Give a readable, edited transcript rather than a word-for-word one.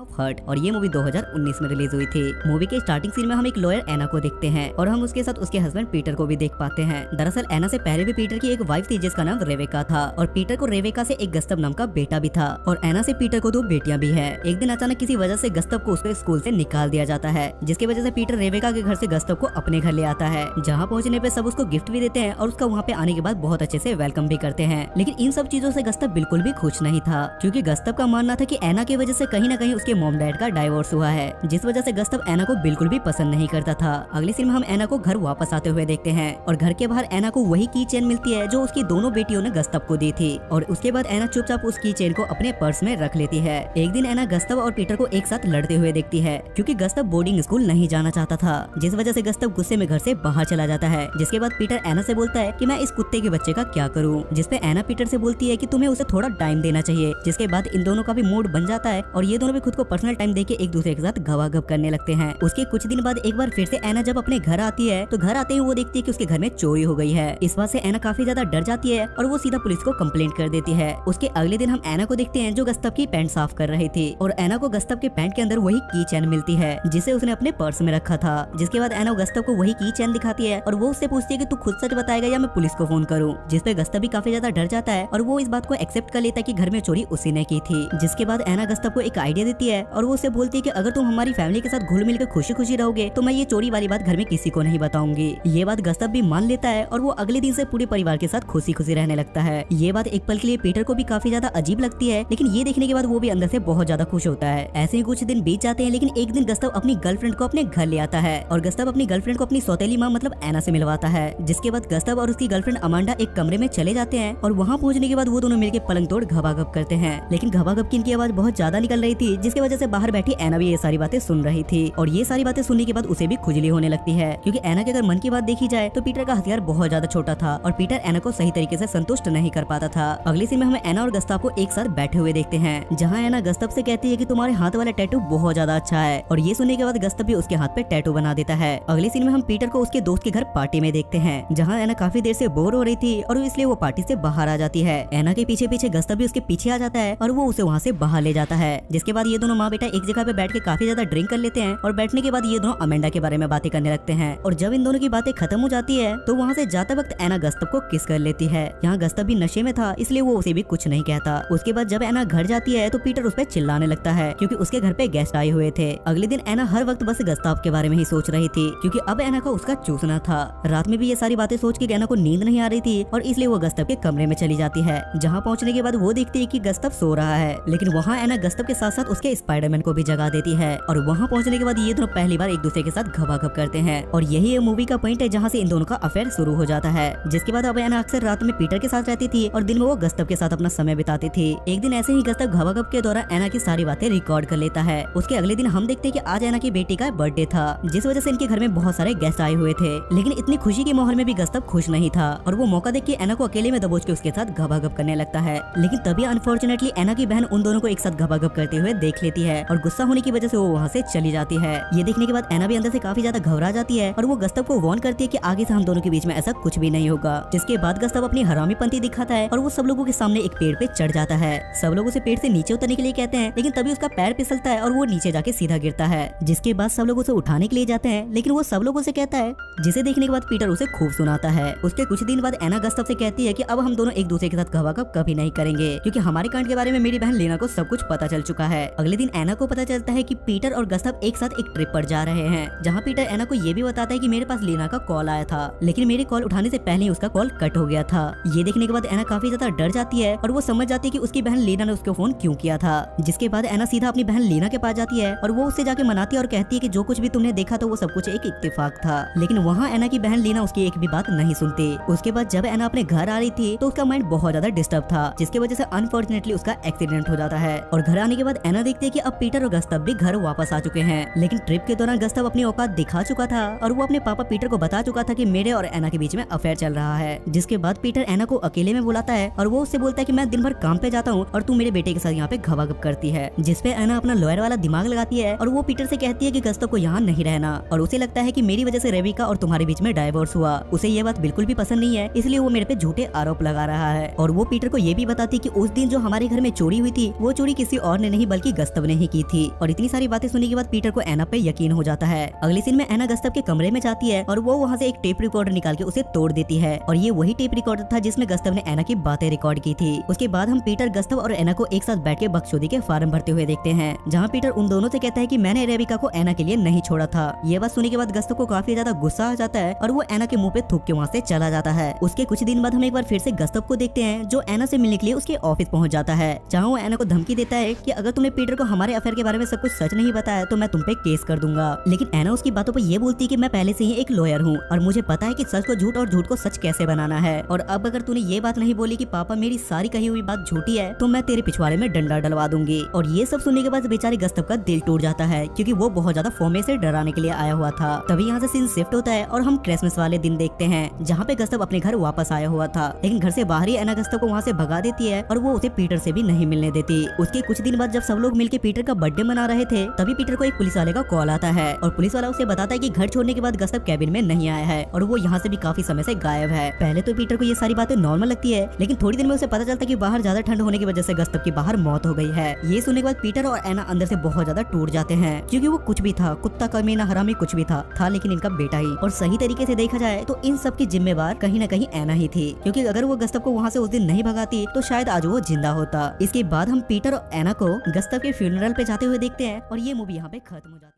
Of hurt और ये movie 2019 में रिलीज हुई थी। मूवी के स्टार्टिंग सीन में हम एक लॉयर एना को देखते हैं और हम उसके साथ उसके हस्बैंड पीटर को भी देख पाते हैं। दरअसल एना से पहले भी पीटर की एक वाइफ थी जिसका नाम रेवेका था और पीटर को रेवेका से एक गस्तव नाम का बेटा भी था और एना से पीटर को 2 बेटियां भी है। एक दिन अचानक किसी वजह से गस्तव को उसके स्कूल से निकाल दिया जाता है, जिसकी वजह से पीटर रेवेका के घर से गस्तव को अपने घर ले आता है। जहाँ पहुँचने पे सब उसको गिफ्ट भी देते हैं और उसका वहाँ पे आने के बाद बहुत अच्छे से वेलकम भी करते हैं। लेकिन इन सब चीजों से गस्तव बिल्कुल भी खुश नहीं था, क्योंकि गस्तव का मानना था कि एना की वजह से कहीं न कहीं उसके मॉम डैड का डाइवोर्स हुआ है, जिस वजह से गस्तव एना को बिल्कुल भी पसंद नहीं करता था। अगले सीन में हम एना को घर वापस आते हुए देखते हैं और घर के बाहर एना को वही की चेन मिलती है जो उसकी दोनों बेटियों ने गस्तव को दी थी और उसके बाद एना चुपचाप उस की चेन को अपने पर्स में रख लेती है। एक दिन एना गस्तव और पीटर को एक साथ लड़ते हुए देखती है, क्योंकि गस्तव बोर्डिंग स्कूल नहीं जाना चाहता था, जिस वजह से गस्तव गुस्से में घर से बाहर चला जाता है। जिसके बाद पीटर एना से बोलता है कि मैं इस कुत्ते के बच्चे का क्या करूं, जिसपे एना पीटर से बोलती है कि तुम्हें उसे थोड़ा टाइम देना चाहिए। जिसके बाद इन दोनों का भी मूड बन जाता है और ये दोनों भी खुद को पर्सनल टाइम देके एक दूसरे के साथ गवागव करने लगते हैं। उसके कुछ दिन बाद एक बार फिर से एना जब अपने घर आती है तो घर आते ही वो देखती है कि उसके घर में चोरी हो गई है। इस बात से एना काफी ज्यादा डर जाती है और वो सीधा पुलिस को कंप्लेंट कर देती है। उसके अगले दिन हम एना को देखते हैं जो गस्तव की पैंट साफ कर रही थी और एना को गस्तव के पैंट के अंदर वही की चैन मिलती है जिसे उसने अपने पर्स में रखा था। जिसके बाद एना गस्तव को वही की चैन दिखाती है और वो उससे पूछती है कि तू खुद सच बताएगा या मैं पुलिस को फोन करूं, जिसपे गस्तव भी काफी ज्यादा डर जाता है और वो इस बात को एक्सेप्ट कर लेता है कि घर में चोरी उसी ने की थी। जिसके बाद एना गस्तव को एक आइडिया देती है और वो उससे बोलती है कि अगर तुम हमारी फैमिली के साथ घुल मिल कर खुशी खुशी रहोगे तो मैं ये चोरी वाली बात घर में किसी को नहीं बताऊंगी। ये बात गस्तव भी मान लेता है और वो अगले दिन से पूरे परिवार के साथ खुशी खुशी रहने लगता है। ये बात एक पल के लिए पीटर को भी काफी ज्यादा अजीब लगती है, लेकिन ये देखने के बाद वो भी अंदर से बहुत ज्यादा खुश होता है। ऐसे ही कुछ दिन बीत जाते हैं, लेकिन एक दिन गस्तव अपनी गर्लफ्रेंड को अपने घर ले आता है और गस्तव अपनी गर्लफ्रेंड को अपनी सौतेली माँ मतलब एना से मिलवाता है। जिसके बाद गस्तव और उसकी गर्लफ्रेंड अमांडा एक कमरे में चले जाते हैं और वहाँ पहुँचने के बाद वो दोनों मिलकर पलंग तोड़ घबाघब करते हैं। लेकिन घबाघब की इनकी आवाज बहुत ज्यादा निकल रही थी, जिसकी वजह से बाहर बैठी एना भी ये सारी बातें सुन रही थी और ये सारी बातें सुनने के बाद उसे भी खुजली होने लगती है, क्योंकि एना के अगर मन की बात देखी जाए तो पीटर का हथियार बहुत ज्यादा छोटा था और पीटर एना को सही तरीके से संतुष्ट नहीं कर पाता था। अगले सीन में हमें एना और गस्तव को एक साथ बैठे हुए देखते हैं, जहाँ एना गस्तव से कहती है कि तुम्हारे हाथ वाला टैटू बहुत ज्यादा अच्छा है और ये सुनने के बाद गस्तव भी उसके हाथ पे टैटू बना देता है। अगले सीन में हम पीटर को उसके दोस्त के घर पार्टी में देखते हैं, जहाँ एना काफी देर से बोर हो रही थी और इसलिए वो पार्टी से बाहर आ जाती है। एना के पीछे पीछे गस्तव भी उसके पीछे आ जाता है और वो उसे वहाँ से बाहर ले जाता है। जिसके बाद ये दोनों माँ बेटा एक जगह पे बैठ के काफी ज्यादा ड्रिंक कर लेते हैं और बैठने के बाद ये दोनों अमेंडा के बारे में बातें करने लगते हैं और जब इन दोनों की बातें खत्म हो जाती है तो वहाँ से जाते वक्त एना गस्तव को किस कर लेती है। यहाँ गस्तव भी नशे में था, इसलिए वो उसे भी कुछ नहीं कहता। उसके बाद जब एना घर जाती है तो पीटर उस पर चिल्लाने लगता है, क्योंकि उसके घर पे गेस्ट आए हुए थे। अगले दिन एना हर वक्त बस गस्तव के बारे में ही सोच रही थी, क्योंकि अब एना को उसका चूसना था। रात में भी ये सारी बातें सोच के एना को नींद नहीं आ रही थी और इसलिए वो गस्तव के कमरे में चली जाती है। जहाँ पहुँचने के बाद वो देखती है कि गस्तव सो रहा है, लेकिन वहाँ एना गस्तव के साथ साथ उसके स्पाइडरमैन को भी जगा देती है और वहाँ पहुँचने के बाद ये दोनों पहली बार एक दूसरे के साथ घबाघब करते हैं और यही ये मूवी का पॉइंट है जहाँ से इन दोनों का अफेयर शुरू हो जाता है। जिसके बाद अब एना अक्सर रात में पीटर के साथ रहती थी और दिन में वो गस्तव के साथ अपना समय बिताती थी। एक दिन ऐसे ही गस्तव घबाघब के दौरान एना की सारी बातें रिकॉर्ड कर लेता है। उसके अगले दिन हम देखते हैं कि आज एना की बेटी का बर्थडे था, जिस वजह से इनके घर में बहुत सारे गेस्ट आए हुए थे। लेकिन इतनी खुशी के माहौल में भी गस्तव खुश नहीं था और वो मौका देख के एना को अकेले में दबोच के उसके साथ घबाघब करने लगता है। लेकिन तभी अनफॉर्चुनेटली एना की बहन उन दोनों को एक साथ घबाघब करते हुए देख लेती है और गुस्सा होने की वजह से वो वहाँ से चली जाती है। ये देखने के बाद एना भी अंदर से काफी ज्यादा घबरा जाती है और वो गस्तव को वार्न करती है कि आगे से हम दोनों के बीच में ऐसा कुछ भी नहीं होगा। जिसके बाद गस्तव अपनी हरामीपंती दिखाता है और वो सब लोगों के सामने एक पेड़ पे चढ़ जाता है। सब लोग उसे पेड़ से नीचे उतरने के लिए कहते हैं, लेकिन तभी उसका पैर फिसलता है और वो नीचे जाके सीधा गिरता है। जिसके बाद सब लोग उसे उठाने के लिए जाते हैं, लेकिन वो सब लोगों से कहता है, जिसे देखने के बाद पीटर उसे खूब सुनाता है। उसके कुछ दिन बाद एना गस्तव से कहती है कि अब हम दोनों एक दूसरे के साथ घबाघब कभी नहीं करेंगे, क्योंकि हमारे कांड के बारे में मेरी बहन लेना को सब कुछ पता चल चुका है। अगले दिन एना को पता चलता है कि पीटर और गस्तव एक साथ एक ट्रिप पर जा रहे हैं, जहाँ पीटर एना को ये भी बताता है कि मेरे पास लेना का कॉल आया था, लेकिन मेरे कॉल उठाने से पहले ही उसका कॉल कट हो गया था। ये देखने के बाद एना काफी ज्यादा डर जाती है और वो समझ जाती है कि उसकी बहन लेना ने उसको फोन क्यों किया था। जिसके बाद एना सीधा अपनी बहन लेना के पास जाती है और वो उससे जाके मनाती है और कहती है कि जो कुछ भी तुमने देखा था वो सब कुछ एक इत्तेफाक था। लेकिन वहाँ एना की बहन लेना उसकी एक भी बात नहीं सुनती। उसके बाद जब एना अपने घर आ रही थी तो उसका माइंड बहुत ज्यादा डिस्टर्ब था, जिसकी वजह से अनफॉर्चुनेटली उसका एक्सीडेंट हो जाता है और घर आने के बाद एना देखती है कि अब पीटर और गस्तव भी घर वापस आ चुके हैं। लेकिन ट्रिप के दौरान गस्तव अपनी औकात दिखा चुका था और वो अपने पापा पीटर को बता चुका था कि मेरे और एना के बीच में अफेयर चल रहा है। जिसके बाद पीटर एना को अकेले में बुलाता है और वो उससे बोलता है कि मैं दिन भर काम पे जाता हूँ और तू मेरे बेटे के साथ यहाँ पे घबाघब करती है। जिसपे एना अपना लॉयर वाला दिमाग लगाती है और वो पीटर से कहती है कि गस्तव को यहाँ नहीं रहना और उसे लगता है कि मेरी वजह से रेविका और तुम्हारे बीच में डाइवोर्स हुआ। उसे ये बात बिल्कुल भी पसंद नहीं है, इसलिए वो मेरे पे झूठे आरोप लगा रहा है। और वो पीटर को ये भी बताती कि उस दिन जो हमारे घर में चोरी हुई थी वो चोरी किसी और ने नहीं बल्कि गस्तव गस्तव ने ही की थी। और इतनी सारी बातें सुनने के बाद पीटर को एना पे यकीन हो जाता है। अगले सीन में एना गस्तव के कमरे में जाती है और वो वहाँ से एक टेप रिकॉर्डर निकाल के उसे तोड़ देती है और ये वही टेप रिकॉर्डर था जिसमें गस्तव ने एना की बातें रिकॉर्ड की थी। उसके बाद हम पीटर, गस्तव और एना को एक साथ बैठ के बकचोदी के फार्म भरते हुए देखते हैं, जहाँ पीटर उन दोनों से कहता है कि मैंने रेबिका को एना के लिए नहीं छोड़ा था। ये बात सुनने के बाद गस्तव को काफी ज्यादा गुस्सा आ जाता है और वो एना के मुंह पे थूक के वहाँ से चला जाता है। उसके कुछ दिन बाद हम एक बार फिर से गस्तव को देखते हैं जो एना से मिलने के लिए उसके ऑफिस पहुंच जाता है, जहाँ वो एना को धमकी देता है कि अगर तुमने पीटर को हमारे अफेयर के बारे में सब कुछ सच नहीं बताया तो मैं तुम पे केस कर दूंगा। लेकिन एना उसकी बातों पर ये बोलती है कि मैं पहले से ही एक लॉयर हूँ और मुझे पता है कि सच को झूठ और झूठ को सच कैसे बनाना है, और अब अगर तूने ये बात नहीं बोली कि पापा मेरी सारी कही हुई बात झूठी है तो मैं तेरे पिछवाड़े में डंडा डलवा दूंगी। और ये सब सुनने के बाद बेचारे गस्तव का दिल टूट जाता है क्योंकि वो बहुत ज्यादा फोमे से डराने के लिए आया हुआ था। तभी यहाँ से सीन शिफ्ट होता है और हम क्रिसमस वाले दिन देखते हैं जहाँ पे गस्तव अपने घर वापस आया हुआ था, लेकिन घर से बाहर ही एना गस्तव को वहाँ से भगा देती है और वो उसे पीटर से भी नहीं मिलने देती। उसके कुछ दिन बाद जब सब लोग मिलकर पीटर का बर्थडे मना रहे थे तभी पीटर को एक पुलिस वाले का कॉल आता है और पुलिस वाला उसे बताता है कि घर छोड़ने के बाद गस्तव कैबिन में नहीं आया है और वो यहाँ से भी काफी समय से गायब है। पहले तो पीटर को ये सारी बातें नॉर्मल लगती है, लेकिन थोड़ी देर में उसे पता चलता है कि बाहर ज्यादा ठंड होने की वजह से गस्तव की बाहर मौत हो गई है। ये सुनने के बाद पीटर और एना अंदर से बहुत ज्यादा टूट जाते हैं क्योंकि वो कुछ भी था, कुत्ता कमीना हरामी कुछ भी था लेकिन इनका बेटा ही। और सही तरीके से देखा जाए तो इन सब की जिम्मेवार कहीं न कहीं एना ही थी, क्योंकि अगर वो गस्तव को वहाँ से उस दिन नहीं भगाती तो शायद आज वो जिंदा होता। इसके बाद हम पीटर और एना को गस्तव के फ्यूनरल पे जाते हुए देखते हैं और ये मूवी यहाँ पे खत्म हो जाती है।